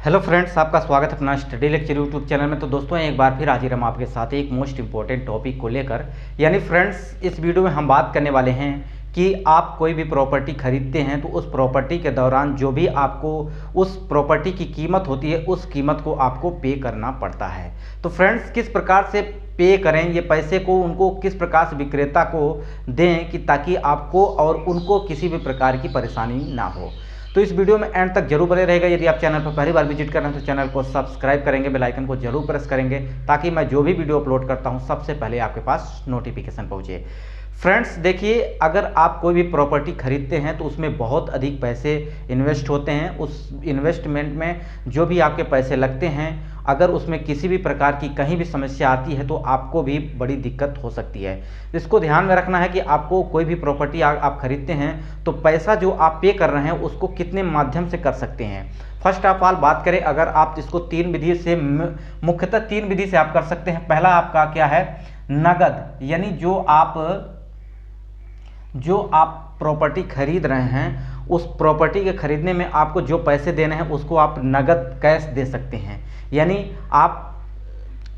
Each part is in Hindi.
हेलो फ्रेंड्स, आपका स्वागत है अपना स्टडी लेक्चर यूट्यूब चैनल में। तो दोस्तों एक बार फिर हाजिर हम आपके साथ एक मोस्ट इंपॉर्टेंट टॉपिक को लेकर। यानी फ्रेंड्स, इस वीडियो में हम बात करने वाले हैं कि आप कोई भी प्रॉपर्टी खरीदते हैं तो उस प्रॉपर्टी के दौरान जो भी आपको उस प्रॉपर्टी की कीमत होती है उस कीमत को आपको पे करना पड़ता है। तो फ्रेंड्स, किस प्रकार से पे करें, ये पैसे को उनको किस प्रकार से विक्रेता को दें कि ताकि आपको और उनको किसी भी प्रकार की परेशानी ना हो। तो इस वीडियो में एंड तक जरूर बने रहेगा। यदि आप चैनल पर पहली बार विजिट कर रहे हैं तो चैनल को सब्सक्राइब करेंगे, बेल आइकन को जरूर प्रेस करेंगे ताकि मैं जो भी वीडियो अपलोड करता हूं सबसे पहले आपके पास नोटिफिकेशन पहुंचे। फ्रेंड्स देखिए, अगर आप कोई भी प्रॉपर्टी खरीदते हैं तो उसमें बहुत अधिक पैसे इन्वेस्ट होते हैं। उस इन्वेस्टमेंट में जो भी आपके पैसे लगते हैं, अगर उसमें किसी भी प्रकार की कहीं भी समस्या आती है तो आपको भी बड़ी दिक्कत हो सकती है। इसको ध्यान में रखना है कि आपको कोई भी प्रॉपर्टी आप खरीदते हैं तो पैसा जो आप पे कर रहे हैं उसको कितने माध्यम से कर सकते हैं। फर्स्ट ऑफ ऑल बात करें, अगर आप इसको तीन विधि से, मुख्यतः तीन विधि से आप कर सकते हैं। पहला आपका क्या है, नगद। यानी जो आप प्रॉपर्टी खरीद रहे हैं उस प्रॉपर्टी के खरीदने में आपको जो पैसे देने हैं उसको आप नगद कैश दे सकते हैं। यानी आप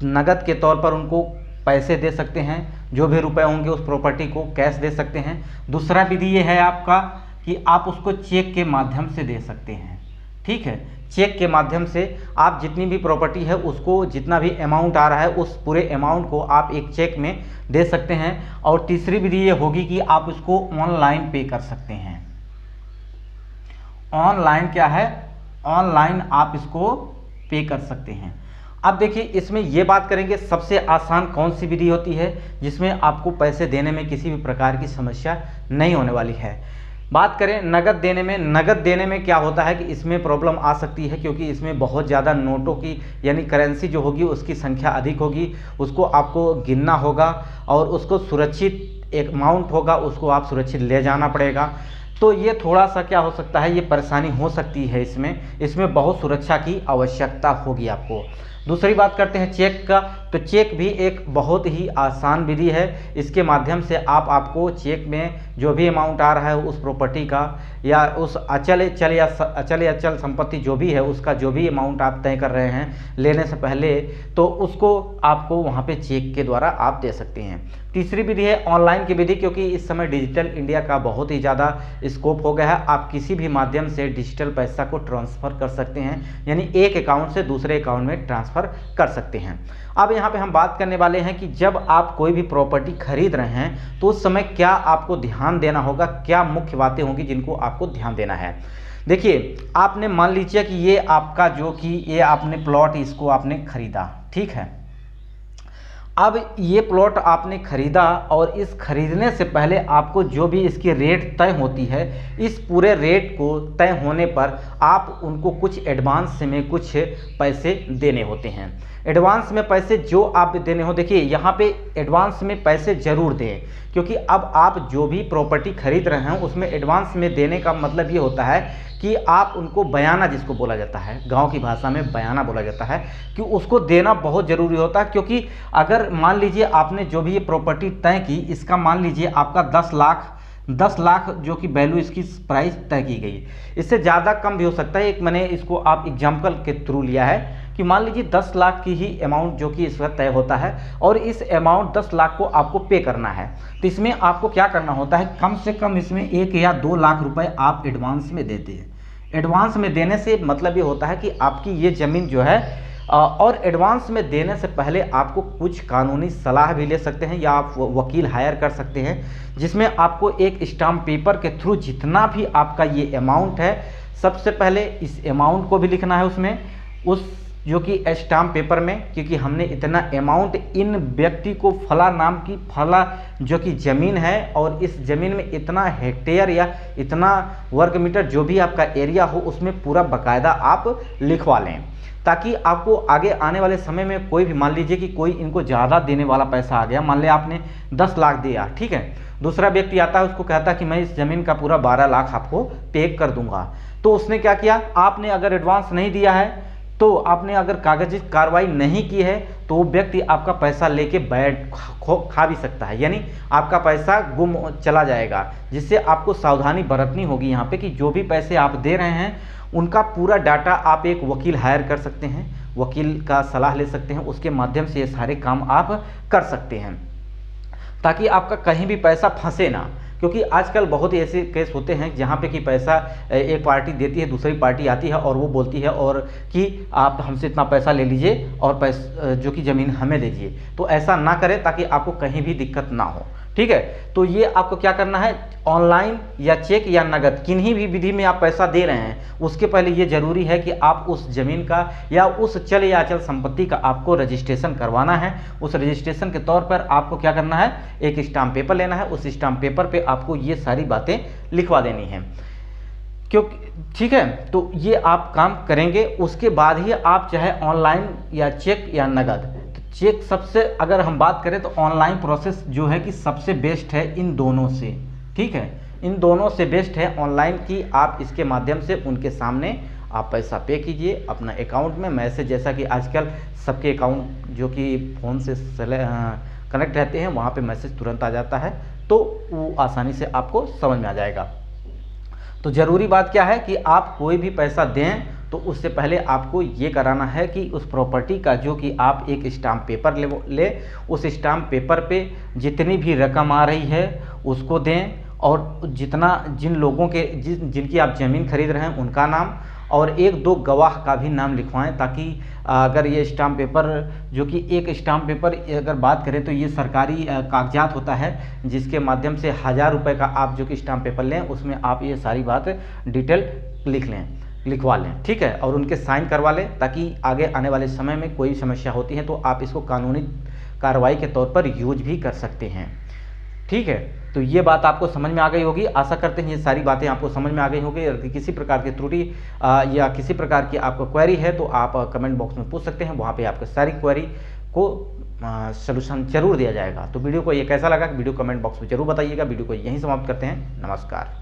नगद के तौर पर उनको पैसे दे सकते हैं, जो भी रुपए होंगे उस प्रॉपर्टी को कैश दे सकते हैं। दूसरा विधि ये है आपका कि आप उसको चेक के माध्यम से दे सकते हैं। ठीक है, चेक के माध्यम से आप जितनी भी प्रॉपर्टी है उसको जितना भी अमाउंट आ रहा है उस पूरे अमाउंट को आप एक चेक में दे सकते हैं। और तीसरी विधि ये होगी कि आप उसको ऑनलाइन पे कर सकते हैं। ऑनलाइन क्या है, ऑनलाइन आप इसको पे कर सकते हैं। अब देखिए, इसमें यह बात करेंगे सबसे आसान कौन सी विधि होती है जिसमें आपको पैसे देने में किसी भी प्रकार की समस्या नहीं होने वाली है। बात करें नगद देने में, नगद देने में क्या होता है कि इसमें प्रॉब्लम आ सकती है क्योंकि इसमें बहुत ज़्यादा नोटों की यानी करेंसी जो होगी उसकी संख्या अधिक होगी, उसको आपको गिनना होगा और उसको सुरक्षित एक अमाउंट होगा, उसको आप सुरक्षित ले जाना पड़ेगा। तो ये थोड़ा सा क्या हो सकता है, ये परेशानी हो सकती है। इसमें बहुत सुरक्षा की आवश्यकता होगी आपको। दूसरी बात करते हैं चेक का। तो चेक भी एक बहुत ही आसान विधि है। इसके माध्यम से आपको चेक में जो भी अमाउंट आ रहा है उस प्रॉपर्टी का या उस अचल संपत्ति जो भी है उसका जो भी अमाउंट आप तय कर रहे हैं लेने से पहले, तो उसको आपको वहाँ पे चेक के द्वारा आप दे सकते हैं। तीसरी विधि है ऑनलाइन की विधि, क्योंकि इस समय डिजिटल इंडिया का बहुत ही ज़्यादा स्कोप हो गया है। आप किसी भी माध्यम से डिजिटल पैसा को ट्रांसफ़र कर सकते हैं, यानी एक अकाउंट से दूसरे अकाउंट में ट्रांसफ़र कर सकते हैं। अब यहाँ पे हम बात करने वाले हैं कि जब आप कोई भी प्रॉपर्टी खरीद रहे हैं तो उस समय क्या आपको ध्यान देना होगा, क्या मुख्य बातें होंगी जिनको आपको ध्यान देना है। देखिए, आपने मान लीजिए कि ये आपका ये आपने प्लॉट इसको आपने खरीदा, ठीक है। अब ये प्लॉट आपने खरीदा और इस खरीदने से पहले आपको जो भी इसकी रेट तय होती है, इस पूरे रेट को तय होने पर आप उनको कुछ एडवांस में कुछ पैसे देने होते हैं। एडवांस में पैसे जो आप देने हो, देखिए यहाँ पे एडवांस में पैसे जरूर दें, क्योंकि अब आप जो भी प्रॉपर्टी खरीद रहे हैं उसमें एडवांस में देने का मतलब ये होता है कि आप उनको बयाना, जिसको बोला जाता है गांव की भाषा में बयाना बोला जाता है, कि उसको देना बहुत ज़रूरी होता है। क्योंकि अगर मान लीजिए आपने जो भी ये प्रॉपर्टी तय की, इसका मान लीजिए आपका 10 लाख जो कि वैल्यू इसकी प्राइस तय की गई, इससे ज़्यादा कम भी हो सकता है। एक मैंने इसको आप एग्जाम्पल के थ्रू लिया है कि मान लीजिए 10 लाख की ही अमाउंट जो कि इसका तय होता है और इस अमाउंट 10 लाख को आपको पे करना है। तो इसमें आपको क्या करना होता है, कम से कम इसमें 1 या 2 लाख रुपए आप एडवांस में देते हैं। एडवांस में देने से मतलब ये होता है कि आपकी ये ज़मीन जो है, और एडवांस में देने से पहले आपको कुछ कानूनी सलाह भी ले सकते हैं या आप वकील हायर कर सकते हैं, जिसमें आपको एक स्टाम्प पेपर के थ्रू जितना भी आपका ये अमाउंट है, सबसे पहले इस अमाउंट को भी लिखना है उसमें, उस जो कि स्टाम्प पेपर में, क्योंकि हमने इतना अमाउंट इन व्यक्ति को फला नाम की फला जो कि ज़मीन है और इस ज़मीन में इतना हेक्टेयर या इतना वर्ग मीटर जो भी आपका एरिया हो उसमें पूरा बाकायदा आप लिखवा लें, ताकि आपको आगे आने वाले समय में कोई भी, मान लीजिए कि कोई इनको ज़्यादा देने वाला पैसा आ गया, मान लिया आपने 10 लाख दिया, ठीक है, दूसरा व्यक्ति आता है उसको कहता है कि मैं इस ज़मीन का पूरा 12 लाख आपको पे कर दूंगा। तो उसने क्या किया, आपने अगर एडवांस नहीं दिया है तो आपने अगर कागजी कार्रवाई नहीं की है तो वो व्यक्ति आपका पैसा लेके बैठ खा भी सकता है, यानी आपका पैसा गुम चला जाएगा। जिससे आपको सावधानी बरतनी होगी यहाँ पे कि जो भी पैसे आप दे रहे हैं उनका पूरा डाटा आप एक वकील हायर कर सकते हैं, वकील का सलाह ले सकते हैं, उसके माध्यम से ये सारे काम आप कर सकते हैं ताकि आपका कहीं भी पैसा फंसे ना। क्योंकि आजकल बहुत ही ऐसे केस होते हैं जहाँ पे कि पैसा एक पार्टी देती है, दूसरी पार्टी आती है और वो बोलती है और कि आप हमसे इतना पैसा ले लीजिए और पैसा जो कि ज़मीन हमें दीजिए। तो ऐसा ना करें ताकि आपको कहीं भी दिक्कत ना हो, ठीक है। तो ये आपको क्या करना है, ऑनलाइन या चेक या नगद किन्हीं भी विधि में आप पैसा दे रहे हैं, उसके पहले ये जरूरी है कि आप उस जमीन का या उस चल या अचल संपत्ति का आपको रजिस्ट्रेशन करवाना है। उस रजिस्ट्रेशन के तौर पर आपको क्या करना है, एक स्टाम्प पेपर लेना है, उस स्टाम्प पेपर पे आपको ये सारी बातें लिखवा देनी है, क्योंकि ठीक है। तो ये आप काम करेंगे, उसके बाद ही आप चाहे ऑनलाइन या चेक या नगद, चेक सबसे अगर हम बात करें तो ऑनलाइन प्रोसेस जो है कि सबसे बेस्ट है इन दोनों से, ठीक है। इन दोनों से बेस्ट है ऑनलाइन की आप इसके माध्यम से उनके सामने आप पैसा पे कीजिए अपना अकाउंट में मैसेज, जैसा कि आजकल सबके अकाउंट जो कि फ़ोन से कनेक्ट रहते हैं वहाँ पे मैसेज तुरंत आ जाता है, तो वो आसानी से आपको समझ में आ जाएगा। तो ज़रूरी बात क्या है कि आप कोई भी पैसा दें तो उससे पहले आपको ये कराना है कि उस प्रॉपर्टी का जो कि आप एक स्टाम्प पेपर ले उस स्टाम्प पेपर पे जितनी भी रकम आ रही है उसको दें, और जिन लोगों के जिनकी आप ज़मीन खरीद रहे हैं उनका नाम और एक दो गवाह का भी नाम लिखवाएं, ताकि अगर ये स्टाम्प पेपर जो कि एक स्टाम्प पेपर अगर बात करें तो ये सरकारी कागजात होता है जिसके माध्यम से 1000 रुपये का आप जो कि स्टाम्प पेपर लें उसमें आप ये सारी बात डिटेल लिखवा लें, ठीक है, और उनके साइन करवा लें ताकि आगे आने वाले समय में कोई समस्या होती है तो आप इसको कानूनी कार्रवाई के तौर पर यूज भी कर सकते हैं, ठीक है। तो ये बात आपको समझ में आ गई होगी, आशा करते हैं ये सारी बातें आपको समझ में आ गई होगी। अगर किसी प्रकार की त्रुटि या किसी प्रकार की आपको क्वेरी है तो आप कमेंट बॉक्स में पूछ सकते हैं, वहाँ पे आपको सारी क्वेरी को सलूशन जरूर दिया जाएगा। तो वीडियो को ये कैसा लगा वीडियो कमेंट बॉक्स में जरूर बताइएगा। वीडियो को यहीं समाप्त करते हैं, नमस्कार।